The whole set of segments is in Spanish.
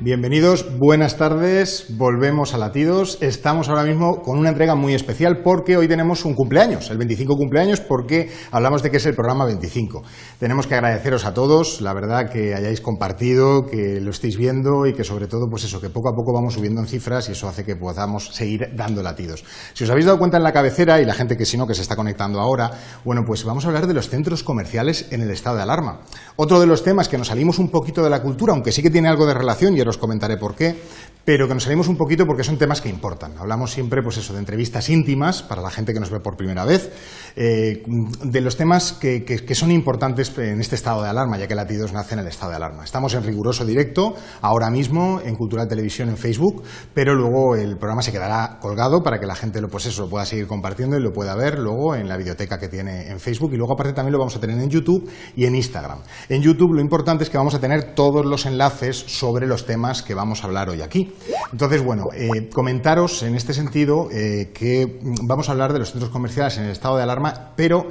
Bienvenidos, buenas tardes, volvemos a Latidos. Estamos ahora mismo con una entrega muy especial porque hoy tenemos un cumpleaños, el 25 cumpleaños, porque hablamos de que es el programa 25. Tenemos que agradeceros a todos, la verdad, que hayáis compartido, que lo estéis viendo y que sobre todo, pues eso, que poco a poco vamos subiendo en cifras y eso hace que podamos seguir dando latidos. Si os habéis dado cuenta en la cabecera, y la gente que si no, que se está conectando ahora, bueno, pues vamos a hablar de los centros comerciales en el estado de alarma. Otro de los temas que nos salimos un poquito de la cultura, aunque sí que tiene algo de relación y ahora os comentaré por qué, pero que nos salimos un poquito porque son temas que importan. Hablamos siempre, pues eso, de entrevistas íntimas para la gente que nos ve por primera vez, de los temas que son importantes en este estado de alarma, ya que Latidos nace en el estado de alarma. Estamos en riguroso directo, ahora mismo, en Cultural Televisión en Facebook, pero luego el programa se quedará colgado para que la gente lo pueda seguir compartiendo y lo pueda ver luego en la videoteca que tiene en Facebook, y luego aparte también lo vamos a tener en YouTube y en Instagram. En YouTube lo importante es que vamos a tener todos los enlaces sobre los temas que vamos a hablar hoy aquí. Entonces, bueno, comentaros en este sentido que vamos a hablar de los centros comerciales en el estado de alarma, pero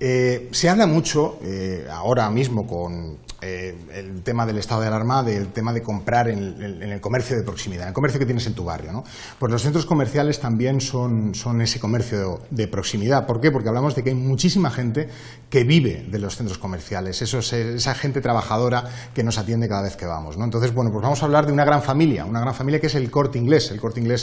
se habla mucho ahora mismo con el tema del estado de alarma, del tema de comprar en el comercio de proximidad, en el comercio que tienes en tu barrio, ¿no? Pues los centros comerciales también son ese comercio de proximidad. ¿Por qué? Porque hablamos de que hay muchísima gente que vive de los centros comerciales, esa gente trabajadora que nos atiende cada vez que vamos, ¿no? Entonces, bueno, pues vamos a hablar de una gran familia que es el Corte Inglés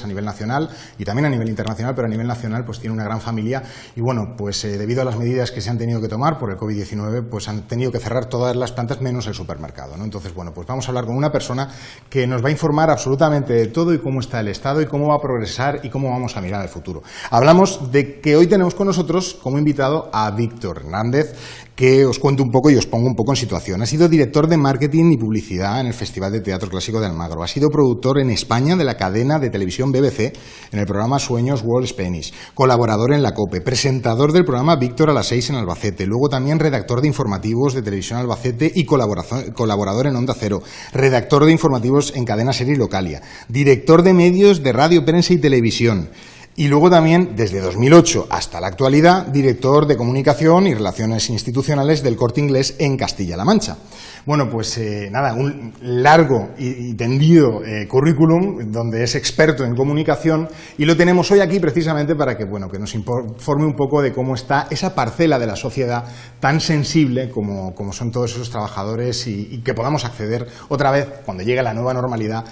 a nivel nacional y también a nivel internacional, pero a nivel nacional pues tiene una gran familia y, bueno, pues debido a las medidas que se han tenido que tomar por el COVID-19, pues han tenido que cerrar todas las plantas menos el supermercado, ¿no? Entonces, bueno, pues vamos a hablar con una persona que nos va a informar absolutamente de todo y cómo está el estado y cómo va a progresar y cómo vamos a mirar al futuro. Hablamos de que hoy tenemos con nosotros como invitado a Víctor Hernández, que os cuento un poco y os pongo un poco en situación. Ha sido director de marketing y publicidad en el Festival de Teatro Clásico de Almagro. Ha sido productor en España de la cadena de televisión BBC en el programa Sueños World Spanish, colaborador en la COPE, presentador del programa Víctor a las 6 en Albacete, luego también redactor de informativos de Televisión Albacete y colaborador en Onda Cero, redactor de informativos en Cadena Ser y Localia, director de medios de radio, prensa y televisión. Y luego también, desde 2008 hasta la actualidad, director de Comunicación y Relaciones Institucionales del Corte Inglés en Castilla-La Mancha. Bueno, pues nada, un largo y tendido currículum donde es experto en comunicación y lo tenemos hoy aquí precisamente para que, bueno, que nos informe un poco de cómo está esa parcela de la sociedad tan sensible como son todos esos trabajadores y que podamos acceder otra vez, cuando llegue la nueva normalidad,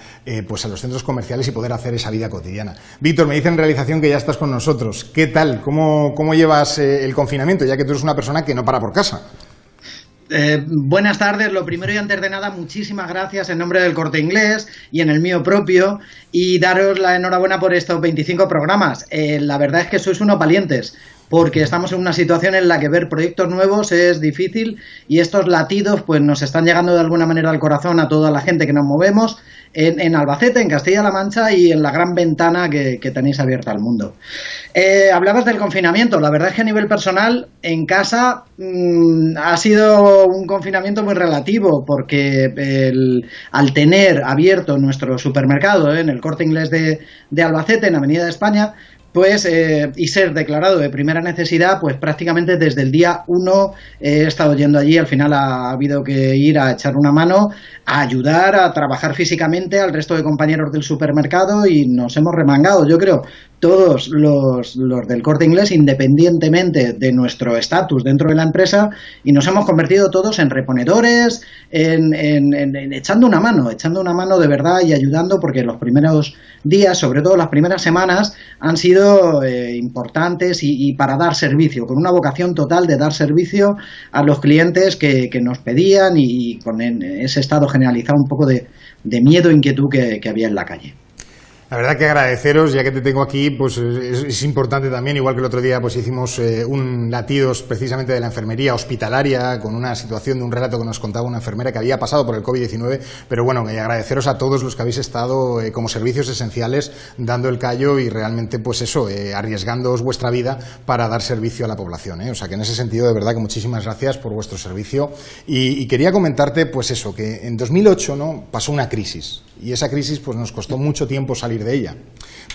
pues a los centros comerciales y poder hacer esa vida cotidiana. Víctor, me dice en realización que ya estás con nosotros. ¿Qué tal? ¿Cómo llevas el confinamiento, ya que tú eres una persona que no para por casa? Buenas tardes. Lo primero y antes de nada, muchísimas gracias en nombre del Corte Inglés y en el mío propio, y daros la enhorabuena por estos 25 programas. La verdad es que sois unos valientes, porque estamos en una situación en la que ver proyectos nuevos es difícil y estos latidos pues nos están llegando de alguna manera al corazón a toda la gente que nos movemos en Albacete, en Castilla-La Mancha y en la gran ventana que tenéis abierta al mundo. Hablabas del confinamiento. La verdad es que a nivel personal, en casa ha sido un confinamiento muy relativo, porque al tener abierto nuestro supermercado en el Corte Inglés de Albacete, en Avenida de España, pues y ser declarado de primera necesidad, pues prácticamente desde el día 1 he estado yendo allí. Al final ha habido que ir a echar una mano, a ayudar, a trabajar físicamente al resto de compañeros del supermercado, y nos hemos remangado, yo creo, todos los del Corte Inglés, independientemente de nuestro estatus dentro de la empresa, y nos hemos convertido todos en reponedores, en echando una mano de verdad y ayudando, porque los primeros días, sobre todo las primeras semanas, han sido importantes y para dar servicio, con una vocación total de dar servicio a los clientes que nos pedían, y con ese estado generalizado un poco de miedo e inquietud que había en la calle. La verdad que agradeceros, ya que te tengo aquí, pues es importante también, igual que el otro día pues hicimos un latidos precisamente de la enfermería hospitalaria, con una situación de un relato que nos contaba una enfermera que había pasado por el COVID-19, pero bueno, agradeceros a todos los que habéis estado como servicios esenciales dando el callo y realmente pues eso, arriesgándoos vuestra vida para dar servicio a la población, O sea que en ese sentido, de verdad que muchísimas gracias por vuestro servicio, y quería comentarte pues eso, que en 2008, ¿no?, pasó una crisis. y esa crisis pues nos costó mucho tiempo salir de ella.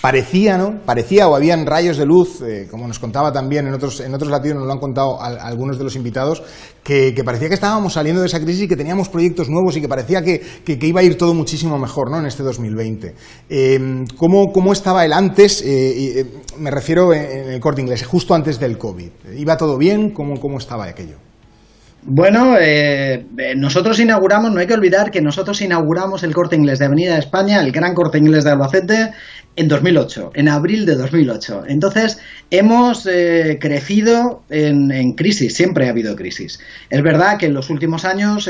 Parecía, ¿no? Parecía, o habían rayos de luz, como nos contaba también en otros latidos, nos lo han contado algunos de los invitados, que parecía que estábamos saliendo de esa crisis y que teníamos proyectos nuevos y que parecía que iba a ir todo muchísimo mejor, ¿no? En este 2020. ¿Cómo estaba el antes? Me refiero en el Corte Inglés, justo antes del COVID. ¿Iba todo bien? ¿Cómo estaba aquello? Bueno, nosotros inauguramos, no hay que olvidar que nosotros inauguramos el Corte Inglés de Avenida de España, el Gran Corte Inglés de Albacete, en 2008, en abril de 2008. Entonces, hemos crecido en crisis, siempre ha habido crisis. Es verdad que en los últimos años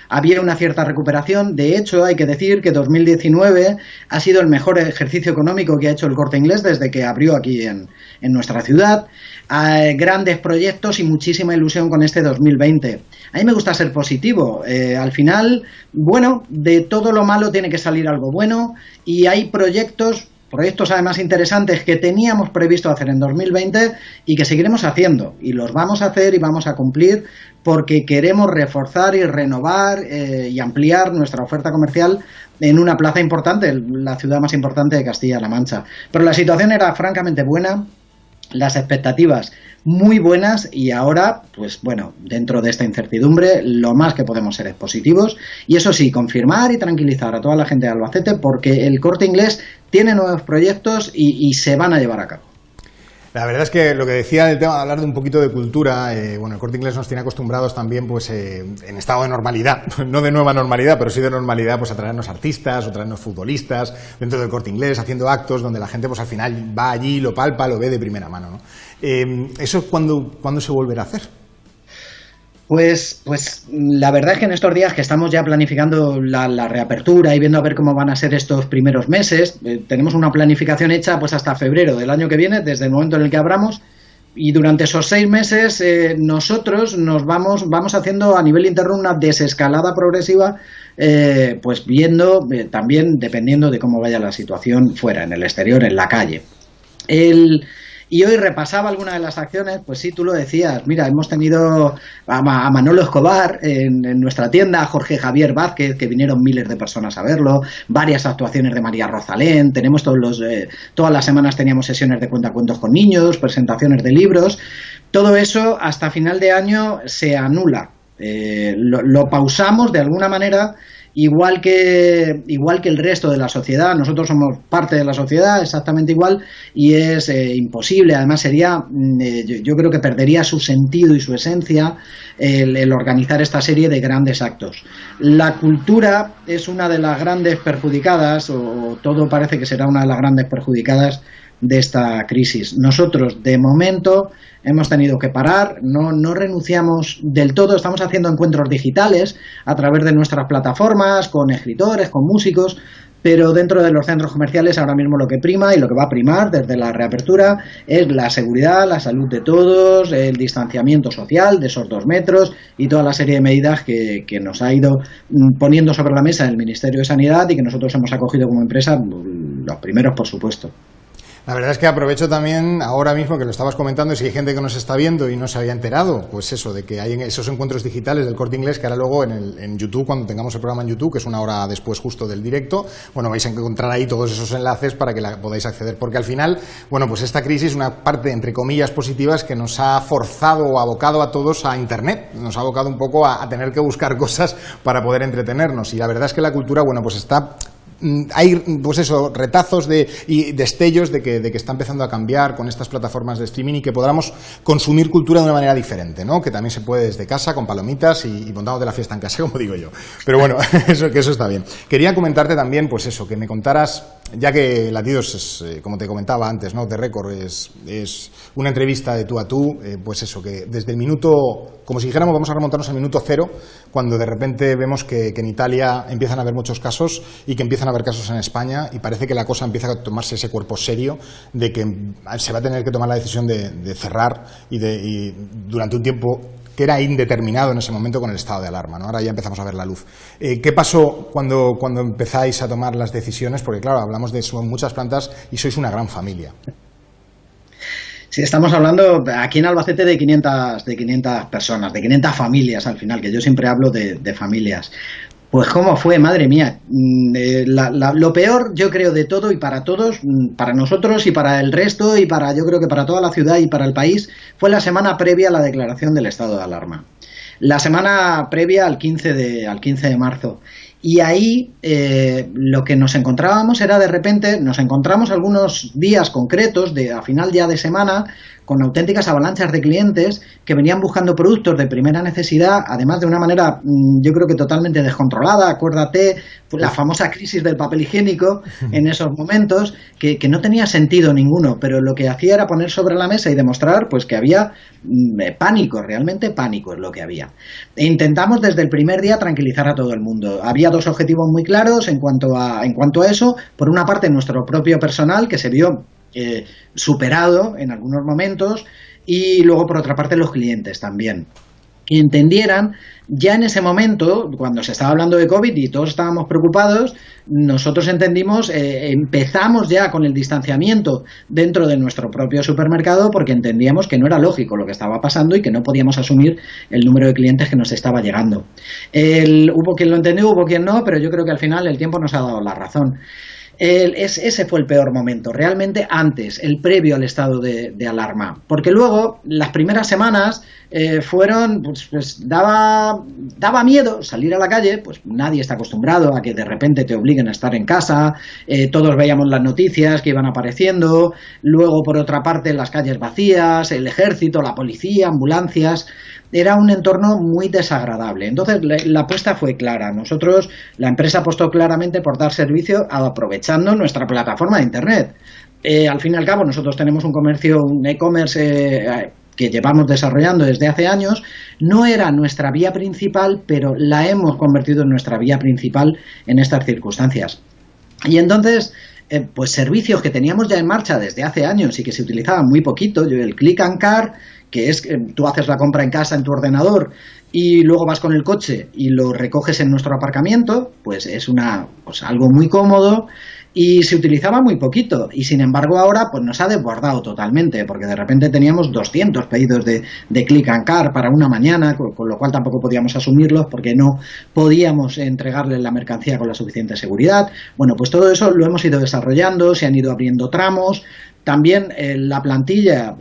había una cierta recuperación. De hecho, hay que decir que 2019 ha sido el mejor ejercicio económico que ha hecho el Corte Inglés desde que abrió aquí en nuestra ciudad. Grandes proyectos y muchísima ilusión con este 2020. A mí me gusta ser positivo. Al final, bueno, de todo lo malo tiene que salir algo bueno, y hay proyectos además interesantes que teníamos previsto hacer en 2020 y que seguiremos haciendo, y los vamos a hacer y vamos a cumplir porque queremos reforzar y renovar y ampliar nuestra oferta comercial en una plaza importante, la ciudad más importante de Castilla-La Mancha. Pero la situación era francamente buena, las expectativas muy buenas, y ahora, pues bueno, dentro de esta incertidumbre, lo más que podemos ser es positivos, y eso sí, confirmar y tranquilizar a toda la gente de Albacete porque el Corte Inglés tiene nuevos proyectos y se van a llevar a cabo. La verdad es que lo que decía del tema de hablar de un poquito de cultura, bueno, el Corte Inglés nos tiene acostumbrados también, pues en estado de normalidad, no de nueva normalidad, pero sí de normalidad, pues a traernos artistas o traernos futbolistas dentro del Corte Inglés, haciendo actos donde la gente pues al final va allí, lo palpa, lo ve de primera mano, ¿no? ¿Eso cuándo se volverá a hacer? Pues la verdad es que en estos días que estamos ya planificando la reapertura y viendo a ver cómo van a ser estos primeros meses, tenemos una planificación hecha pues hasta febrero del año que viene, desde el momento en el que abramos, y durante esos 6 meses nosotros nos vamos haciendo a nivel interno una desescalada progresiva, pues viendo también, dependiendo de cómo vaya la situación fuera, en el exterior, en la calle. Y hoy repasaba algunas de las acciones, pues sí, tú lo decías, mira, hemos tenido a Manolo Escobar en nuestra tienda, a Jorge Javier Vázquez, que vinieron miles de personas a verlo, varias actuaciones de María Rosalén, tenemos todas las semanas teníamos sesiones de cuentacuentos con niños, presentaciones de libros. Todo eso hasta final de año se anula, lo pausamos de alguna manera. Igual que el resto de la sociedad, nosotros somos parte de la sociedad exactamente igual, y es imposible, además sería, yo creo que perdería su sentido y su esencia el organizar esta serie de grandes actos. La cultura es una de las grandes perjudicadas, o todo parece que será una de las grandes perjudicadas de esta crisis. Nosotros, de momento, hemos tenido que parar, no renunciamos del todo, estamos haciendo encuentros digitales a través de nuestras plataformas, con escritores, con músicos, pero dentro de los centros comerciales ahora mismo lo que prima y lo que va a primar desde la reapertura es la seguridad, la salud de todos, el distanciamiento social de esos 2 metros y toda la serie de medidas que nos ha ido poniendo sobre la mesa el Ministerio de Sanidad y que nosotros hemos acogido como empresa, los primeros por supuesto. La verdad es que aprovecho también ahora mismo que lo estabas comentando, y si hay gente que nos está viendo y no se había enterado, pues eso, de que hay esos encuentros digitales del Corte Inglés, que ahora luego en YouTube, cuando tengamos el programa en YouTube, que es una hora después justo del directo, bueno, vais a encontrar ahí todos esos enlaces para que podáis acceder, porque al final, bueno, pues esta crisis, una parte, entre comillas, positiva, es que nos ha forzado o abocado a todos a Internet, nos ha abocado un poco a tener que buscar cosas para poder entretenernos, y la verdad es que la cultura, bueno, pues está... Hay, pues eso, retazos y destellos de que está empezando a cambiar con estas plataformas de streaming y que podamos consumir cultura de una manera diferente, ¿no? Que también se puede desde casa, con palomitas y montando de la fiesta en casa, como digo yo. Pero bueno, eso está bien. Quería comentarte también, pues eso, que me contaras, ya que Latidos es, como te comentaba antes, ¿no? The Record es una entrevista de tú a tú, pues eso, que desde el minuto, como si dijéramos, vamos a remontarnos al minuto 0, cuando de repente vemos que en Italia empiezan a haber muchos casos y que empiezan a haber casos en España, y parece que la cosa empieza a tomarse ese cuerpo serio de que se va a tener que tomar la decisión de cerrar y durante un tiempo que era indeterminado en ese momento con el estado de alarma, ¿no? Ahora ya empezamos a ver la luz. ¿Qué pasó cuando empezáis a tomar las decisiones? Porque claro, hablamos de muchas plantas y sois una gran familia. Sí, estamos hablando aquí en Albacete de 500 personas, de 500 familias al final, que yo siempre hablo de familias. Pues cómo fue, madre mía. Lo peor, yo creo, de todo y para todos, para nosotros y para el resto y yo creo que para toda la ciudad y para el país, fue la semana previa a la declaración del estado de alarma. La semana previa al 15 de marzo. Y ahí lo que nos encontrábamos era, de repente, nos encontramos algunos días concretos, a final ya de semana, con auténticas avalanchas de clientes que venían buscando productos de primera necesidad, además de una manera, yo creo que totalmente descontrolada. Acuérdate, la famosa crisis del papel higiénico en esos momentos, que no tenía sentido ninguno, pero lo que hacía era poner sobre la mesa y demostrar pues que había pánico, realmente pánico es lo que había. E intentamos desde el primer día tranquilizar a todo el mundo. Había dos objetivos muy claros en cuanto a eso. Por una parte, nuestro propio personal, que se vio superado en algunos momentos, y luego por otra parte los clientes también, que entendieran ya en ese momento, cuando se estaba hablando de COVID y todos estábamos preocupados, nosotros entendimos, empezamos ya con el distanciamiento dentro de nuestro propio supermercado, porque entendíamos que no era lógico lo que estaba pasando y que no podíamos asumir el número de clientes que nos estaba llegando. Hubo quien lo entendió, hubo quien no, pero yo creo que al final el tiempo nos ha dado la razón. Ese fue el peor momento, realmente antes, el previo al estado de alarma, porque luego las primeras semanas fueron, pues daba miedo salir a la calle, pues nadie está acostumbrado a que de repente te obliguen a estar en casa, todos veíamos las noticias que iban apareciendo, luego por otra parte las calles vacías, el ejército, la policía, ambulancias. Era un entorno muy desagradable. Entonces la apuesta fue clara. Nosotros, la empresa apostó claramente por dar servicio aprovechando nuestra plataforma de Internet. Al fin y al cabo, nosotros tenemos un e-commerce que llevamos desarrollando desde hace años. No era nuestra vía principal, pero la hemos convertido en nuestra vía principal en estas circunstancias. Y entonces, pues servicios que teníamos ya en marcha desde hace años y que se utilizaban muy poquito, el Click and Car, que es que tú haces la compra en casa en tu ordenador y luego vas con el coche y lo recoges en nuestro aparcamiento, pues es algo muy cómodo y se utilizaba muy poquito, y sin embargo ahora pues nos ha desbordado totalmente, porque de repente teníamos 200 pedidos de Click and Car para una mañana, con lo cual tampoco podíamos asumirlos porque no podíamos entregarles la mercancía con la suficiente seguridad. Bueno, pues todo eso lo hemos ido desarrollando, se han ido abriendo tramos. También la plantilla,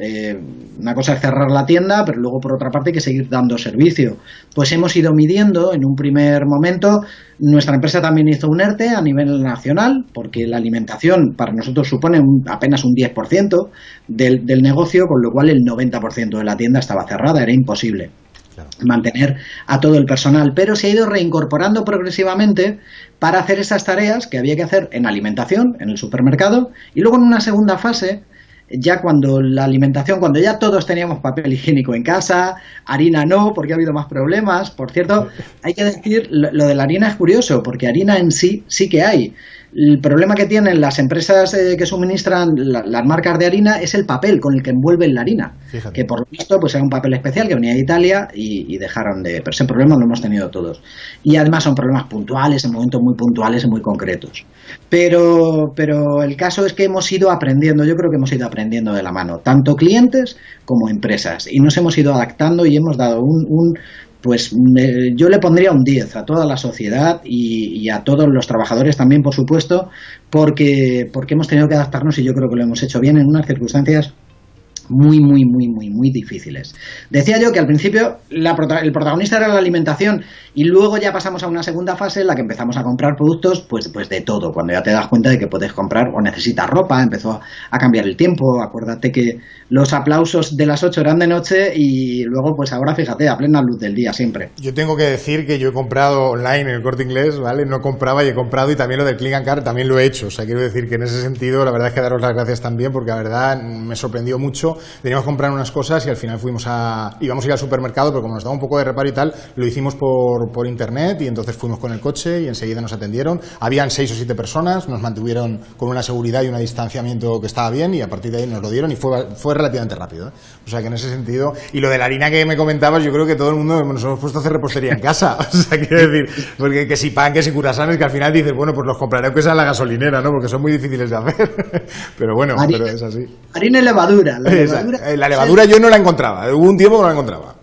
una cosa es cerrar la tienda, pero luego por otra parte hay que seguir dando servicio. Pues hemos ido midiendo en un primer momento. Nuestra empresa también hizo un ERTE a nivel nacional, porque la alimentación para nosotros supone apenas un 10% del negocio, con lo cual el 90% de la tienda estaba cerrada, era imposible mantener a todo el personal, pero se ha ido reincorporando progresivamente para hacer esas tareas que había que hacer en alimentación, en el supermercado, y luego en una segunda fase, ya cuando ya todos teníamos papel higiénico en casa, harina no, porque ha habido más problemas. Por cierto, hay que decir, lo de la harina es curioso, porque harina en sí que hay. El problema que tienen las empresas que suministran las marcas de harina es el papel con el que envuelven la harina. Fíjate. Que por lo visto pues era un papel especial que venía de Italia y dejaron de... Pero ese problema lo hemos tenido todos. Y además son problemas puntuales, en momentos muy puntuales y muy concretos. Pero el caso es que hemos ido aprendiendo, yo creo que hemos ido aprendiendo de la mano, tanto clientes como empresas. Y nos hemos ido adaptando y hemos dado yo le pondría un 10 a toda la sociedad y a todos los trabajadores también, por supuesto, porque hemos tenido que adaptarnos y yo creo que lo hemos hecho bien en unas circunstancias muy difíciles. Decía yo que al principio el protagonista era la alimentación y luego ya pasamos a una segunda fase en la que empezamos a comprar productos pues de todo, cuando ya te das cuenta de que puedes comprar o necesitas ropa, empezó a cambiar el tiempo. Acuérdate que los aplausos de las 8 eran de noche y luego pues ahora fíjate, a plena luz del día siempre. Yo tengo que decir que yo he comprado online en el Corte Inglés, ¿vale? No compraba y he comprado, y también lo del Click and Car también lo he hecho. O sea, quiero decir que en ese sentido la verdad es que daros las gracias también, porque la verdad me sorprendió mucho. Teníamos que comprar unas cosas y al final íbamos a ir al supermercado, pero como nos daba un poco de reparo y tal, lo hicimos por internet, y entonces fuimos con el coche y enseguida nos atendieron. Habían 6 o 7 personas, nos mantuvieron con una seguridad y un distanciamiento que estaba bien, y a partir de ahí nos lo dieron y fue relativamente rápido, ¿eh? O sea que en ese sentido, y lo de la harina que me comentabas, yo creo que todo el mundo nos hemos puesto a hacer repostería en casa. O sea, quiero decir, porque que si pan, que si curasanes, que al final dices, bueno, pues los compraré aunque sea en la gasolinera, ¿no? Porque son muy difíciles de hacer. Pero bueno, harina, pero es así. Harina y levadura. La levadura yo no la encontraba, hubo un tiempo que no la encontraba.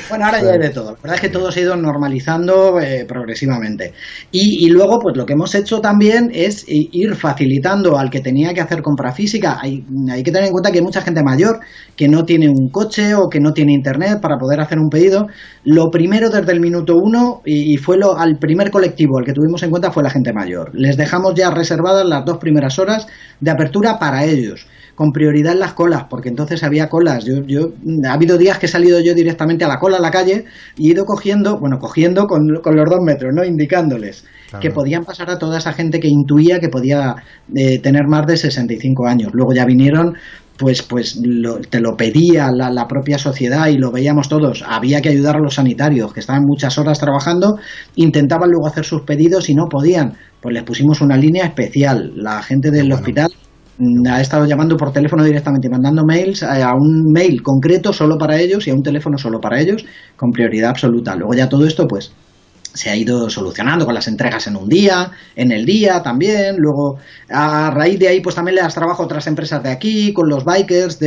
Bueno, ahora ya hay de todo. La verdad es que todo se ha ido normalizando progresivamente. Y luego, pues lo que hemos hecho también es ir facilitando al que tenía que hacer compra física. Hay que tener en cuenta que hay mucha gente mayor que no tiene un coche o que no tiene internet para poder hacer un pedido. Lo primero desde el minuto uno, y fue al primer colectivo al que tuvimos en cuenta, fue la gente mayor. Les dejamos ya reservadas las 2 primeras horas de apertura para ellos, con prioridad en las colas, porque entonces había colas. Ha habido días que he salido yo directamente a la cola a la calle y he ido cogiendo con los 2 metros, ¿no? Indicándoles que podían pasar a toda esa gente que intuía que podía tener más de 65 años. Luego ya vinieron, te lo pedía la propia sociedad y lo veíamos todos. Había que ayudar a los sanitarios, que estaban muchas horas trabajando, intentaban luego hacer sus pedidos y no podían. Pues les pusimos una línea especial. La gente del hospital ha estado llamando por teléfono directamente, mandando mails a un mail concreto solo para ellos y a un teléfono solo para ellos, con prioridad absoluta. Luego ya todo esto pues se ha ido solucionando con las entregas en un día, en el día también. Luego a raíz de ahí pues también le das trabajo a otras empresas de aquí, con los bikers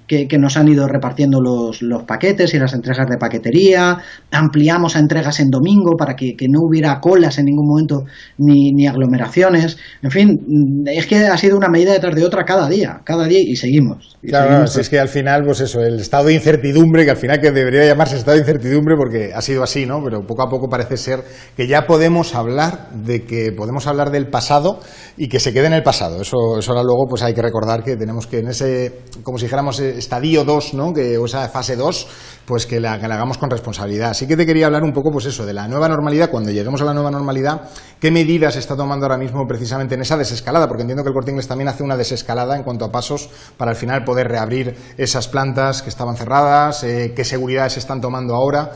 que nos han ido repartiendo los paquetes y las entregas de paquetería. Ampliamos a entregas en domingo para que no hubiera colas en ningún momento ni aglomeraciones. En fin, es que ha sido una medida detrás de otra cada día y seguimos. Claro, si es que al final, pues eso, el estado de incertidumbre, que al final que debería llamarse estado de incertidumbre porque ha sido así, ¿no? Pero poco a poco parece ser que ya podemos hablar del pasado y que se quede en el pasado. Eso ahora luego pues hay que recordar que tenemos que en ese, como si dijéramos, estadio 2, ¿no? O esa fase 2, pues que la hagamos con responsabilidad. Así que te quería hablar un poco, pues eso, de la nueva normalidad. Cuando lleguemos a la nueva normalidad, ¿qué medidas se está tomando ahora mismo precisamente en esa desescalada? Porque entiendo que el Corte Inglés también hace una desescalada en cuanto a pasos para al final poder reabrir esas plantas que estaban cerradas. ¿Qué seguridades se están tomando ahora?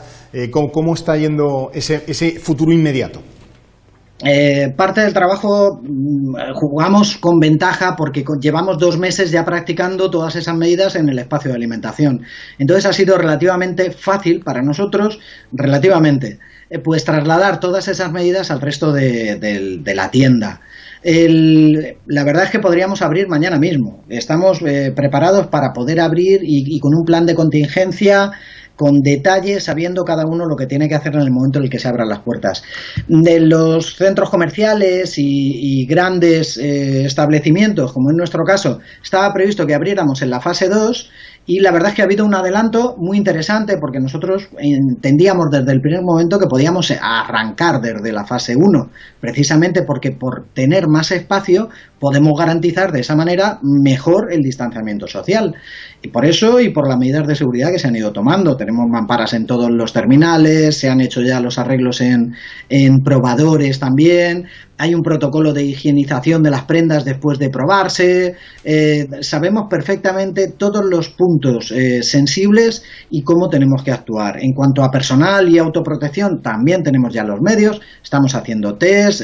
¿Cómo está yendo ese futuro inmediato? Parte del trabajo jugamos con ventaja porque llevamos 2 meses ya practicando todas esas medidas en el espacio de alimentación. Entonces ha sido relativamente fácil para nosotros, pues trasladar todas esas medidas al resto de la tienda. La verdad es que podríamos abrir mañana mismo. Estamos preparados para poder abrir y con un plan de contingencia, con detalle, sabiendo cada uno lo que tiene que hacer en el momento en el que se abran las puertas. De los centros comerciales y grandes establecimientos, como en nuestro caso, estaba previsto que abriéramos en la fase 2 y la verdad es que ha habido un adelanto muy interesante porque nosotros entendíamos desde el primer momento que podíamos arrancar desde la fase 1, precisamente porque por tener más espacio podemos garantizar de esa manera mejor el distanciamiento social. Y por eso y por las medidas de seguridad que se han ido tomando. Tenemos mamparas en todos los terminales, se han hecho ya los arreglos en probadores también. Hay un protocolo de higienización de las prendas después de probarse. Sabemos perfectamente todos los puntos sensibles y cómo tenemos que actuar. En cuanto a personal y autoprotección, también tenemos ya los medios. Estamos haciendo test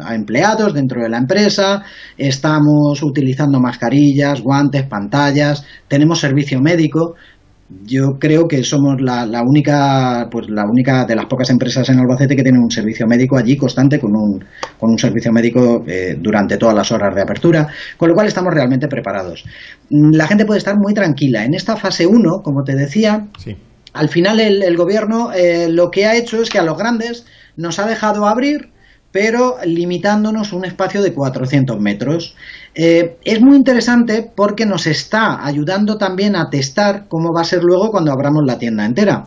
a empleados dentro de la empresa. Estamos utilizando mascarillas, guantes, pantallas. Tenemos servicio médico. Yo creo que somos la única de las pocas empresas en Albacete que tiene un servicio médico allí constante con un servicio médico durante todas las horas de apertura, con lo cual estamos realmente preparados. La gente puede estar muy tranquila. En esta fase 1, como te decía, sí. Al final el gobierno lo que ha hecho es que a los grandes nos ha dejado abrir, pero limitándonos un espacio de 400 metros. Es muy interesante porque nos está ayudando también a testar cómo va a ser luego cuando abramos la tienda entera.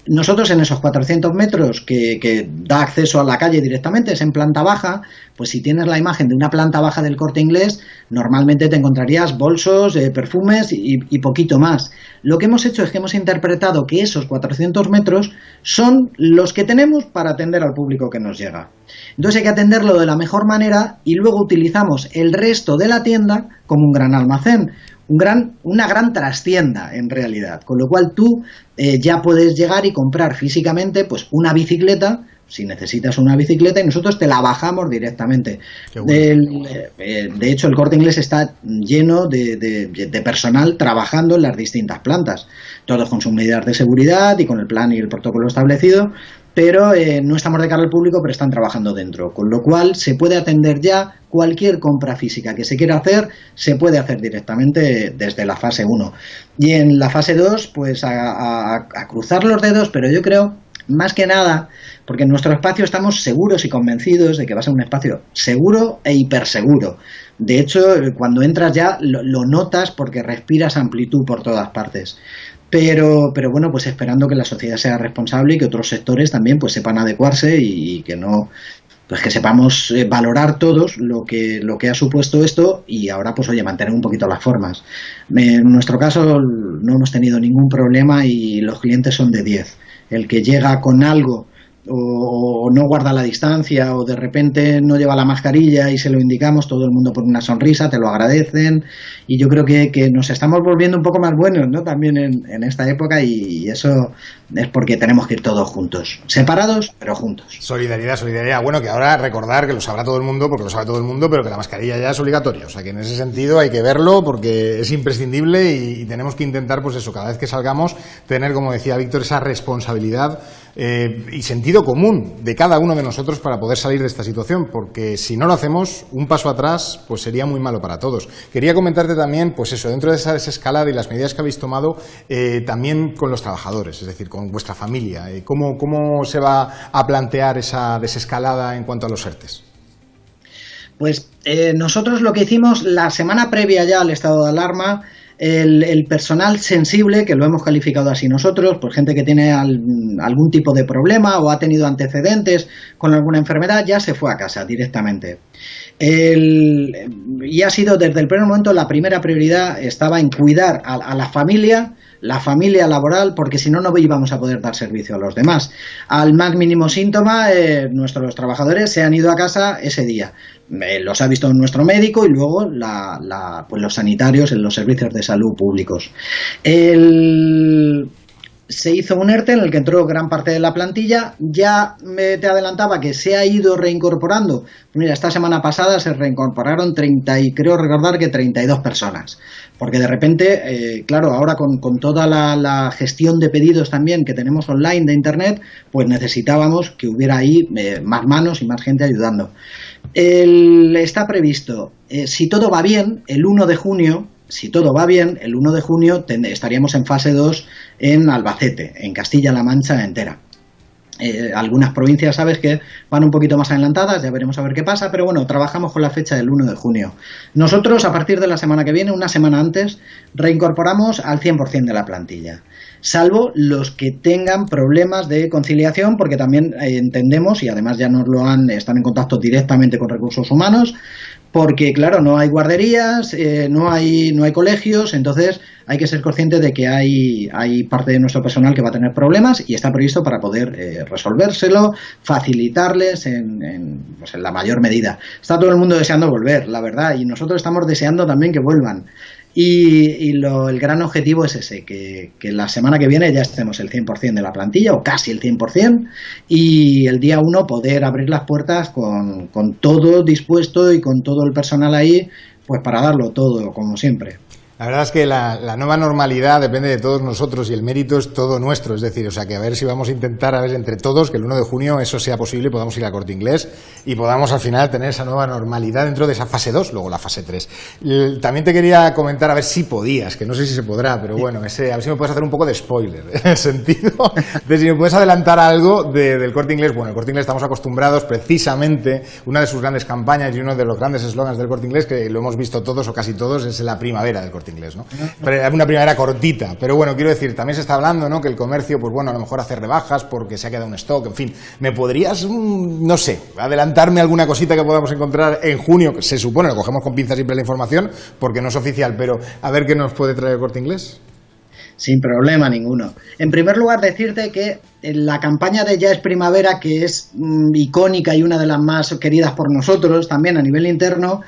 Nosotros en esos 400 metros que da acceso a la calle directamente, es en planta baja, pues si tienes la imagen de una planta baja del Corte Inglés, normalmente te encontrarías bolsos, perfumes y poquito más. Lo que hemos hecho es que hemos interpretado que esos 400 metros son los que tenemos para atender al público que nos llega. Entonces hay que atenderlo de la mejor manera y luego utilizamos el resto de la tienda como un gran almacén. Una gran trastienda en realidad, con lo cual tú ya puedes llegar y comprar físicamente pues una bicicleta, si necesitas una bicicleta, y nosotros te la bajamos directamente. Bueno. De hecho, el Corte Inglés está lleno de personal trabajando en las distintas plantas, todos con sus medidas de seguridad y con el plan y el protocolo establecido, pero no estamos de cara al público, pero están trabajando dentro, con lo cual se puede atender ya cualquier compra física que se quiera hacer, se puede hacer directamente desde la fase 1. Y en la fase 2, pues a cruzar los dedos, pero yo creo, más que nada, porque en nuestro espacio estamos seguros y convencidos de que va a ser un espacio seguro e hiperseguro. De hecho, cuando entras ya lo notas porque respiras amplitud por todas partes. Pero bueno, pues esperando que la sociedad sea responsable y que otros sectores también pues sepan adecuarse y que no, pues que sepamos valorar todos lo que ha supuesto esto y ahora pues oye, mantener un poquito las formas. En nuestro caso no hemos tenido ningún problema y los clientes son de 10. El que llega con algo o no guarda la distancia o de repente no lleva la mascarilla y se lo indicamos, todo el mundo pone una sonrisa, te lo agradecen y yo creo que nos estamos volviendo un poco más buenos, ¿no? También en esta época y eso es porque tenemos que ir todos juntos, separados pero juntos. Solidaridad. Bueno, que ahora recordar que lo sabrá todo el mundo, porque lo sabe todo el mundo, pero que la mascarilla ya es obligatoria, o sea que en ese sentido hay que verlo porque es imprescindible y tenemos que intentar, pues eso, cada vez que salgamos, tener, como decía Víctor, esa responsabilidad y sentido común de cada uno de nosotros para poder salir de esta situación, porque si no lo hacemos, un paso atrás pues sería muy malo para todos. Quería comentarte también, pues eso, dentro de esa desescalada y las medidas que habéis tomado, también con los trabajadores, es decir, con vuestra familia, ¿cómo se va a plantear esa desescalada en cuanto a los ERTEs? Pues nosotros lo que hicimos la semana previa ya al estado de alarma, el personal sensible, que lo hemos calificado así nosotros, pues gente que tiene algún tipo de problema o ha tenido antecedentes con alguna enfermedad, ya se fue a casa directamente. Y ha sido desde el primer momento la primera prioridad estaba en cuidar a la familia laboral, porque si no, no íbamos a poder dar servicio a los demás. Al más mínimo síntoma, nuestros trabajadores se han ido a casa ese día. Los ha visto nuestro médico y luego pues los sanitarios en los servicios de salud públicos. Se hizo un ERTE en el que entró gran parte de la plantilla. Ya te adelantaba que se ha ido reincorporando. Mira, esta semana pasada se reincorporaron 32 personas. Porque de repente, claro, ahora con toda la gestión de pedidos también que tenemos online de Internet, pues necesitábamos que hubiera ahí más manos y más gente ayudando. Está previsto, si todo va bien, el 1 de junio, estaríamos en fase 2 en Albacete, en Castilla-La Mancha entera. Algunas provincias, sabes, que van un poquito más adelantadas, ya veremos a ver qué pasa, pero bueno, trabajamos con la fecha del 1 de junio. Nosotros, a partir de la semana que viene, una semana antes, reincorporamos al 100% de la plantilla, salvo los que tengan problemas de conciliación, porque también entendemos, y además ya están en contacto directamente con recursos humanos, porque claro, no hay guarderías, no hay colegios, entonces hay que ser consciente de que hay parte de nuestro personal que va a tener problemas y está previsto para poder resolvérselo, facilitarles en la mayor medida. Está todo el mundo deseando volver, la verdad, y nosotros estamos deseando también que vuelvan. Y el gran objetivo es ese, que la semana que viene ya estemos el 100% de la plantilla, o casi el 100%, y el día 1 poder abrir las puertas con todo dispuesto y con todo el personal ahí, pues para darlo todo, como siempre. La verdad es que la nueva normalidad depende de todos nosotros y el mérito es todo nuestro, es decir, o sea que a ver si vamos a intentar, a ver entre todos, que el 1 de junio eso sea posible y podamos ir al Corte Inglés y podamos al final tener esa nueva normalidad dentro de esa fase 2, luego la fase 3. También te quería comentar a ver si podías, que no sé si se podrá, pero bueno, a ver si me puedes hacer un poco de spoiler, en el sentido de si me puedes adelantar algo del Corte Inglés. Bueno, el Corte Inglés estamos acostumbrados, precisamente, una de sus grandes campañas y uno de los grandes eslogans del Corte Inglés, que lo hemos visto todos o casi todos, es la primavera del Corte Inglés, ¿no? Una primavera cortita, pero bueno, quiero decir, también se está hablando, ¿no?, que el comercio, pues bueno, a lo mejor hace rebajas porque se ha quedado un stock, en fin, ¿me podrías, no sé, adelantarme alguna cosita que podamos encontrar en junio? Se supone, lo cogemos con pinzas siempre la información, porque no es oficial, pero a ver qué nos puede traer el Corte Inglés. Sin problema ninguno. En primer lugar, decirte que la campaña de Ya es Primavera, que es icónica y una de las más queridas por nosotros, también a nivel interno,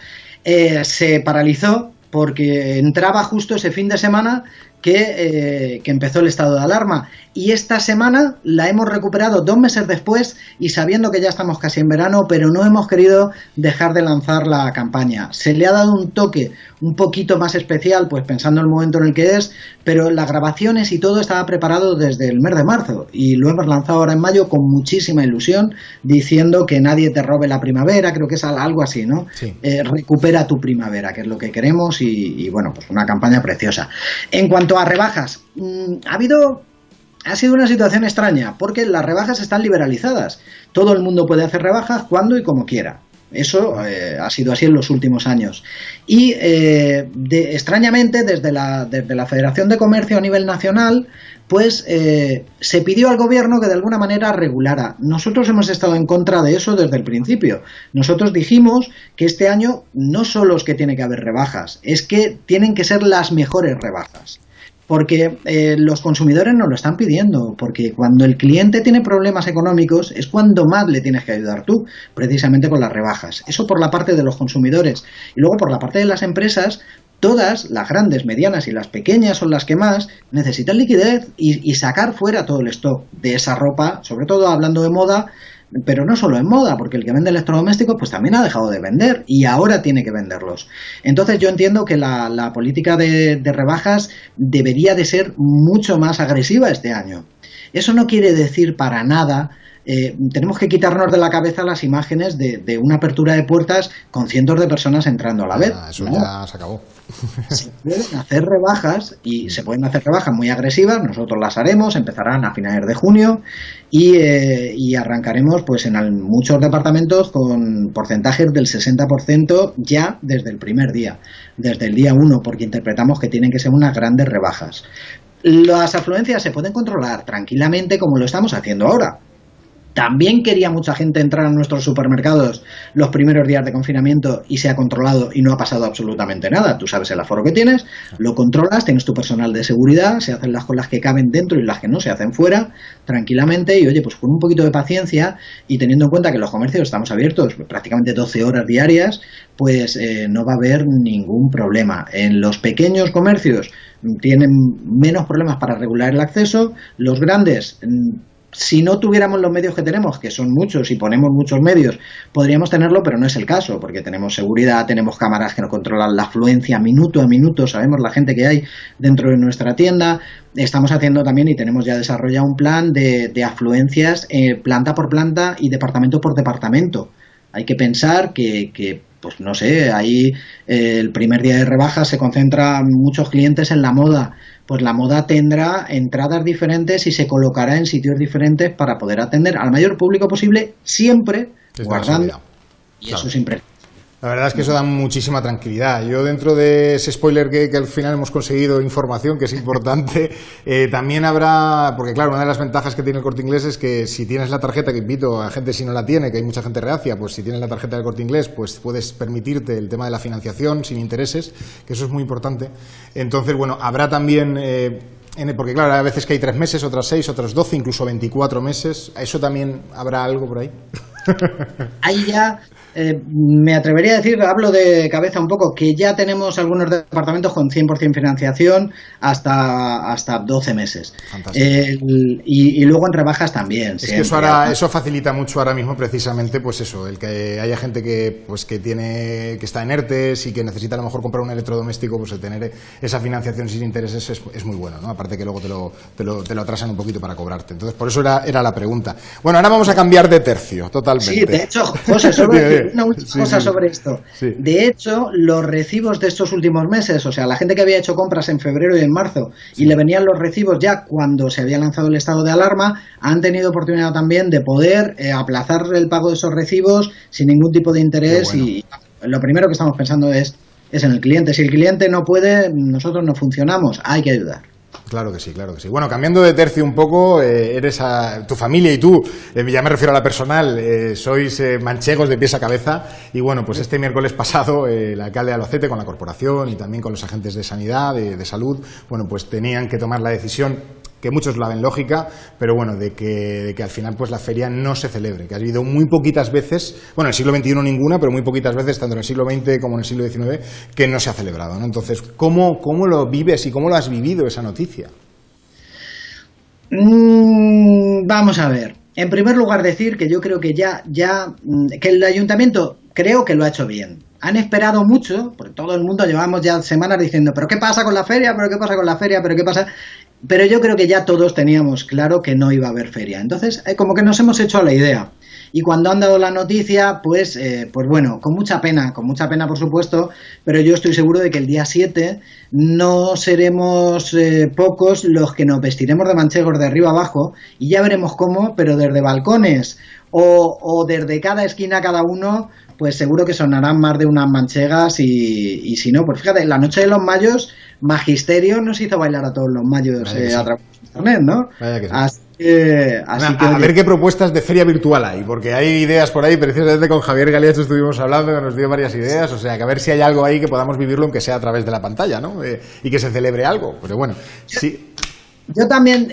se paralizó porque entraba justo ese fin de semana que empezó el estado de alarma. Y esta semana la hemos recuperado 2 meses después y sabiendo que ya estamos casi en verano, pero no hemos querido dejar de lanzar la campaña. Se le ha dado un toque un poquito más especial, pues pensando en el momento en el que es, pero las grabaciones y todo estaba preparado desde el mes de marzo y lo hemos lanzado ahora en mayo con muchísima ilusión, diciendo que nadie te robe la primavera, creo que es algo así, ¿no? Sí. Recupera tu primavera, que es lo que queremos y bueno, pues una campaña preciosa. En cuanto a rebajas, ha sido una situación extraña, porque las rebajas están liberalizadas. Todo el mundo puede hacer rebajas cuando y como quiera. Eso ha sido así en los últimos años. Y extrañamente, desde la Federación de Comercio a nivel nacional, pues se pidió al gobierno que de alguna manera regulara. Nosotros hemos estado en contra de eso desde el principio. Nosotros dijimos que este año no solo es que tiene que haber rebajas, es que tienen que ser las mejores rebajas. Porque los consumidores nos lo están pidiendo, porque cuando el cliente tiene problemas económicos es cuando más le tienes que ayudar tú, precisamente con las rebajas. Eso por la parte de los consumidores. Y luego por la parte de las empresas, todas, las grandes, medianas y las pequeñas son las que más necesitan liquidez y sacar fuera todo el stock de esa ropa, sobre todo hablando de moda, pero no solo en moda, porque el que vende electrodomésticos pues también ha dejado de vender y ahora tiene que venderlos. Entonces yo entiendo que la política de rebajas debería de ser mucho más agresiva este año. Eso no quiere decir para nada, tenemos que quitarnos de la cabeza las imágenes de una apertura de puertas con cientos de personas entrando a la vez. Eso ¿no? Ya se acabó. Se pueden hacer rebajas y se pueden hacer rebajas muy agresivas, nosotros las haremos, empezarán a finales de junio y arrancaremos pues en muchos departamentos con porcentajes del 60% ya desde el primer día, desde el día 1, porque interpretamos que tienen que ser unas grandes rebajas. Las afluencias se pueden controlar tranquilamente como lo estamos haciendo ahora. También quería mucha gente entrar a nuestros supermercados los primeros días de confinamiento y se ha controlado y no ha pasado absolutamente nada. Tú sabes el aforo que tienes, lo controlas, tienes tu personal de seguridad, se hacen las colas que caben dentro y las que no se hacen fuera, tranquilamente y oye, pues con un poquito de paciencia y teniendo en cuenta que los comercios estamos abiertos prácticamente 12 horas diarias, pues no va a haber ningún problema. En los pequeños comercios tienen menos problemas para regular el acceso, los grandes... Si no tuviéramos los medios que tenemos, que son muchos y ponemos muchos medios, podríamos tenerlo, pero no es el caso, porque tenemos seguridad, tenemos cámaras que nos controlan la afluencia minuto a minuto, sabemos la gente que hay dentro de nuestra tienda. Estamos haciendo también y tenemos ya desarrollado un plan de afluencias planta por planta y departamento por departamento. Hay que pensar que pues no sé, ahí el primer día de rebajas se concentran muchos clientes en la moda. Pues la moda tendrá entradas diferentes y se colocará en sitios diferentes para poder atender al mayor público posible, siempre guardando. Y claro. Eso es impresionante. La verdad es que eso da muchísima tranquilidad. Yo dentro de ese spoiler que al final hemos conseguido información, que es importante, también habrá, porque claro, una de las ventajas que tiene el Corte Inglés es que si tienes la tarjeta, que invito a gente si no la tiene, que hay mucha gente reacia, pues si tienes la tarjeta del Corte Inglés, pues puedes permitirte el tema de la financiación sin intereses, que eso es muy importante. Entonces, bueno, habrá también... porque claro, a veces que hay 3 meses, otras 6, otras 12, incluso 24 meses. ¿Eso también habrá algo por ahí? Ahí ya me atrevería a decir, hablo de cabeza un poco, que ya tenemos algunos departamentos con 100% financiación hasta 12 meses. Y luego en rebajas también. Es que eso facilita mucho ahora mismo precisamente, pues eso, el que haya gente que está en ERTES y que necesita a lo mejor comprar un electrodoméstico, pues el tener esa financiación sin intereses es muy bueno, ¿no? Aparte que luego te lo atrasan un poquito para cobrarte. Entonces, por eso era la pregunta. Bueno, ahora vamos a cambiar de tercio, totalmente. Sí, de hecho, José, una última cosa sobre esto. Sí. De hecho, los recibos de estos últimos meses, o sea, la gente que había hecho compras en febrero y en marzo y le venían los recibos ya cuando se había lanzado el estado de alarma, han tenido oportunidad también de poder aplazar el pago de esos recibos sin ningún tipo de interés. Bueno. Y lo primero que estamos pensando es en el cliente. Si el cliente no puede, nosotros no funcionamos, hay que ayudar. Claro que sí, claro que sí. Bueno, cambiando de tercio un poco, tu familia y tú, ya me refiero a la personal, sois manchegos de pies a cabeza y bueno, pues este miércoles pasado el alcalde de Albacete con la corporación y también con los agentes de sanidad, de salud, bueno, pues tenían que tomar la decisión que muchos la ven lógica, pero bueno, de que al final pues la feria no se celebre, que ha habido muy poquitas veces, bueno, en el siglo XXI ninguna, pero muy poquitas veces, tanto en el siglo XX como en el siglo XIX, que no se ha celebrado, ¿no? Entonces, ¿cómo lo vives y cómo lo has vivido esa noticia? Vamos a ver. En primer lugar, decir que yo creo que que el ayuntamiento creo que lo ha hecho bien. Han esperado mucho, porque todo el mundo llevamos ya semanas diciendo, ¿pero qué pasa con la feria? ¿Pero qué pasa con la feria? ¿Pero qué pasa? Pero yo creo que ya todos teníamos claro que no iba a haber feria. Entonces, como que nos hemos hecho a la idea. Y cuando han dado la noticia, pues bueno, con mucha pena por supuesto, pero yo estoy seguro de que el día 7 no seremos pocos los que nos vestiremos de manchegos de arriba abajo y ya veremos cómo, pero desde balcones o desde cada esquina cada uno, pues seguro que sonarán más de unas manchegas y si no, pues fíjate, la noche de los mayos, Magisterio nos hizo bailar a todos los mayos a través de internet, ¿no? Vaya que sí. A ver qué propuestas de feria virtual hay, porque hay ideas por ahí, precisamente con Javier Galiacho estuvimos hablando, que nos dio varias ideas, o sea, que a ver si hay algo ahí que podamos vivirlo, aunque sea a través de la pantalla, ¿no? Y que se celebre algo, pero bueno, sí. Yo también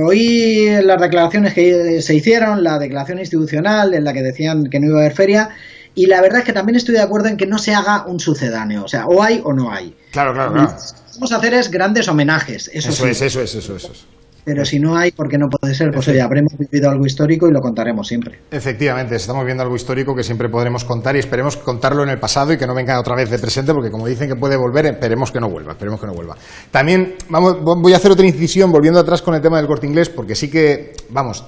oí las declaraciones que se hicieron, la declaración institucional en la que decían que no iba a haber feria, y la verdad es que también estoy de acuerdo en que no se haga un sucedáneo, o sea, o hay o no hay. Claro. Lo que vamos a hacer es grandes homenajes, eso es. Pero si no hay, porque no puede ser, pues oye, habremos vivido algo histórico y lo contaremos siempre. Efectivamente, estamos viendo algo histórico que siempre podremos contar y esperemos contarlo en el pasado y que no venga otra vez de presente, porque como dicen que puede volver, esperemos que no vuelva. También voy a hacer otra incisión, volviendo atrás con el tema del Corte Inglés, porque sí que,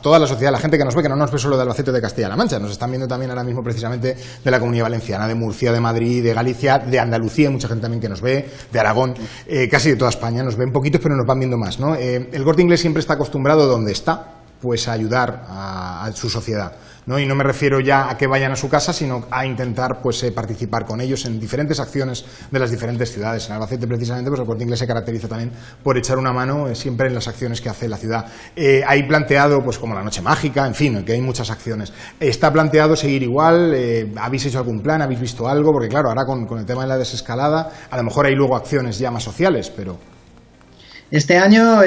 toda la sociedad, la gente que nos ve, que no nos ve solo de Albacete o de Castilla-La Mancha, nos están viendo también ahora mismo precisamente de la Comunidad Valenciana, de Murcia, de Madrid, de Galicia, de Andalucía, mucha gente también que nos ve, de Aragón, casi de toda España, nos ven poquitos, pero nos van viendo más, ¿no? El Corte Inglés siempre está acostumbrado donde está, pues a ayudar a su sociedad, ¿no? Y no me refiero ya a que vayan a su casa, sino a intentar pues participar con ellos en diferentes acciones de las diferentes ciudades. En Albacete, precisamente, pues el Corte Inglés se caracteriza también por echar una mano siempre en las acciones que hace la ciudad. Hay planteado, pues como la Noche Mágica, en fin, que hay muchas acciones. Está planteado seguir igual. ¿Habéis hecho algún plan? ¿Habéis visto algo? Porque claro, ahora con el tema de la desescalada, a lo mejor hay luego acciones ya más sociales, pero... Este año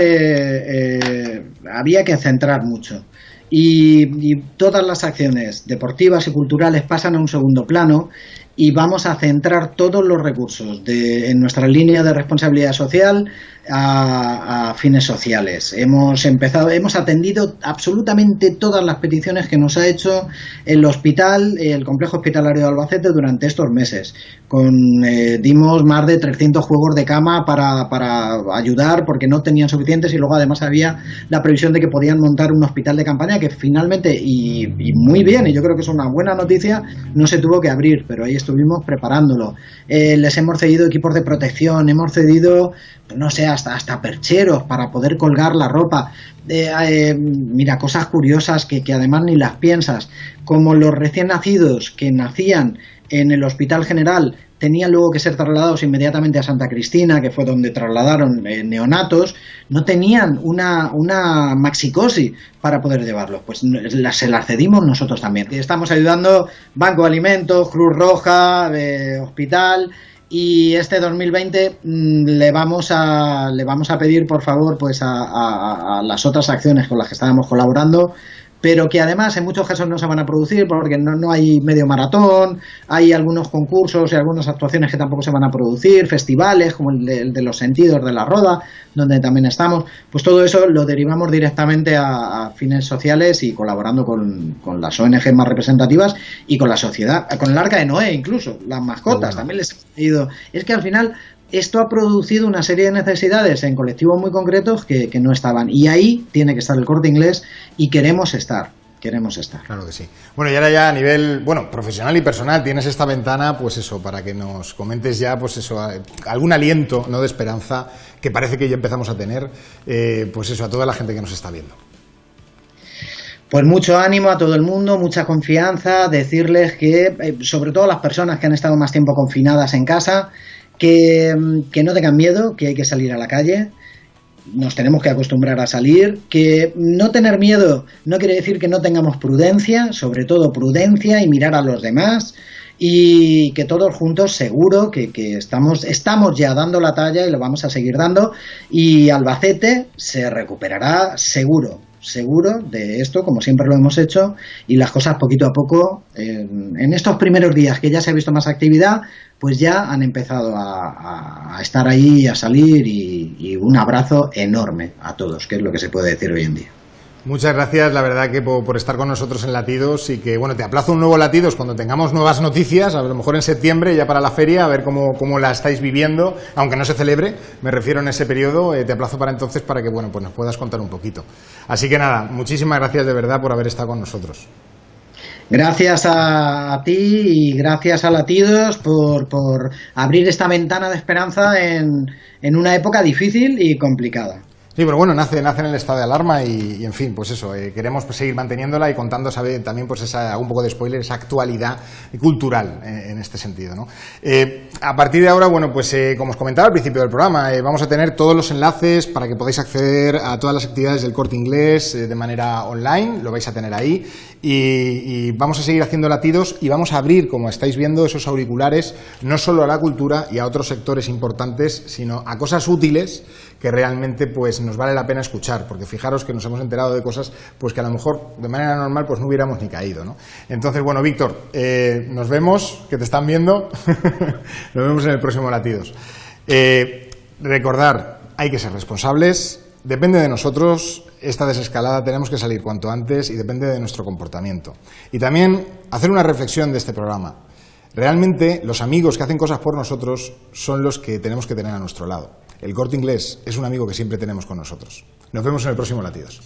había que centrar mucho y todas las acciones deportivas y culturales pasan a un segundo plano y vamos a centrar todos los recursos en nuestra línea de responsabilidad social a fines sociales. Hemos atendido absolutamente todas las peticiones que nos ha hecho el complejo hospitalario de Albacete durante estos meses. Dimos más de 300 juegos de cama para ayudar porque no tenían suficientes y luego además había la previsión de que podían montar un hospital de campaña que finalmente, y muy bien, y yo creo que es una buena noticia, no se tuvo que abrir, pero ahí estuvimos preparándolo. Les hemos cedido equipos de protección, hemos cedido, no sé, hasta percheros para poder colgar la ropa. Mira, cosas curiosas que además ni las piensas, como los recién nacidos que nacían en el Hospital General tenían luego que ser trasladados inmediatamente a Santa Cristina, que fue donde trasladaron neonatos, no tenían una maxicosi para poder llevarlos, pues se las cedimos nosotros también. Estamos ayudando Banco de Alimentos, Cruz Roja, Hospital, y este 2020 le vamos a pedir, por favor, pues a las otras acciones con las que estábamos colaborando, pero que además en muchos casos no se van a producir porque no hay medio maratón, hay algunos concursos y algunas actuaciones que tampoco se van a producir, festivales como el de los Sentidos de la Roda, donde también estamos, pues todo eso lo derivamos directamente a fines sociales y colaborando con las ONG más representativas y con la sociedad, con el Arca de Noé incluso, las mascotas, también les hemos pedido. Es que al final esto ha producido una serie de necesidades en colectivos muy concretos que no estaban, y ahí tiene que estar el Corte Inglés y queremos estar. Claro que sí. Bueno, y ahora ya a nivel, profesional y personal, tienes esta ventana, pues eso, para que nos comentes ya, pues eso, algún aliento, ¿no?, de esperanza que parece que ya empezamos a tener, pues eso, a toda la gente que nos está viendo. Pues mucho ánimo a todo el mundo, mucha confianza, decirles que, sobre todo a las personas que han estado más tiempo confinadas en casa, que no tengan miedo, que hay que salir a la calle, nos tenemos que acostumbrar a salir, que no tener miedo no quiere decir que no tengamos prudencia, sobre todo prudencia y mirar a los demás, y que todos juntos seguro que estamos ya dando la talla y lo vamos a seguir dando, y Albacete se recuperará seguro de esto, como siempre lo hemos hecho, y las cosas poquito a poco, en estos primeros días que ya se ha visto más actividad, pues ya han empezado a estar ahí, a salir, y un abrazo enorme a todos, que es lo que se puede decir hoy en día. Muchas gracias, la verdad, que por estar con nosotros en Latidos, y que, bueno, te aplazo un nuevo Latidos cuando tengamos nuevas noticias, a lo mejor en septiembre, ya para la feria, a ver cómo la estáis viviendo, aunque no se celebre, me refiero en ese periodo, te aplazo para entonces para que, bueno, pues nos puedas contar un poquito. Así que nada, muchísimas gracias de verdad por haber estado con nosotros. Gracias a ti y gracias a Latidos por abrir esta ventana de esperanza en una época difícil y complicada. Sí, pero bueno, nace en el estado de alarma y en fin, pues eso, queremos pues seguir manteniéndola y contando también pues un poco de spoiler, esa actualidad cultural en este sentido, ¿no? A partir de ahora, bueno, pues como os comentaba al principio del programa, vamos a tener todos los enlaces para que podáis acceder a todas las actividades del Corte Inglés de manera online, lo vais a tener ahí, y vamos a seguir haciendo Latidos y vamos a abrir, como estáis viendo, esos auriculares no solo a la cultura y a otros sectores importantes, sino a cosas útiles que realmente pues nos vale la pena escuchar, porque fijaros que nos hemos enterado de cosas pues que a lo mejor de manera normal pues no hubiéramos ni caído, ¿no? Entonces, bueno, Víctor, nos vemos, que te están viendo, nos vemos en el próximo Latidos. Recordar, hay que ser responsables, depende de nosotros, esta desescalada tenemos que salir cuanto antes y depende de nuestro comportamiento. Y también hacer una reflexión de este programa. Realmente los amigos que hacen cosas por nosotros son los que tenemos que tener a nuestro lado. El Corte Inglés es un amigo que siempre tenemos con nosotros. Nos vemos en el próximo Latidos.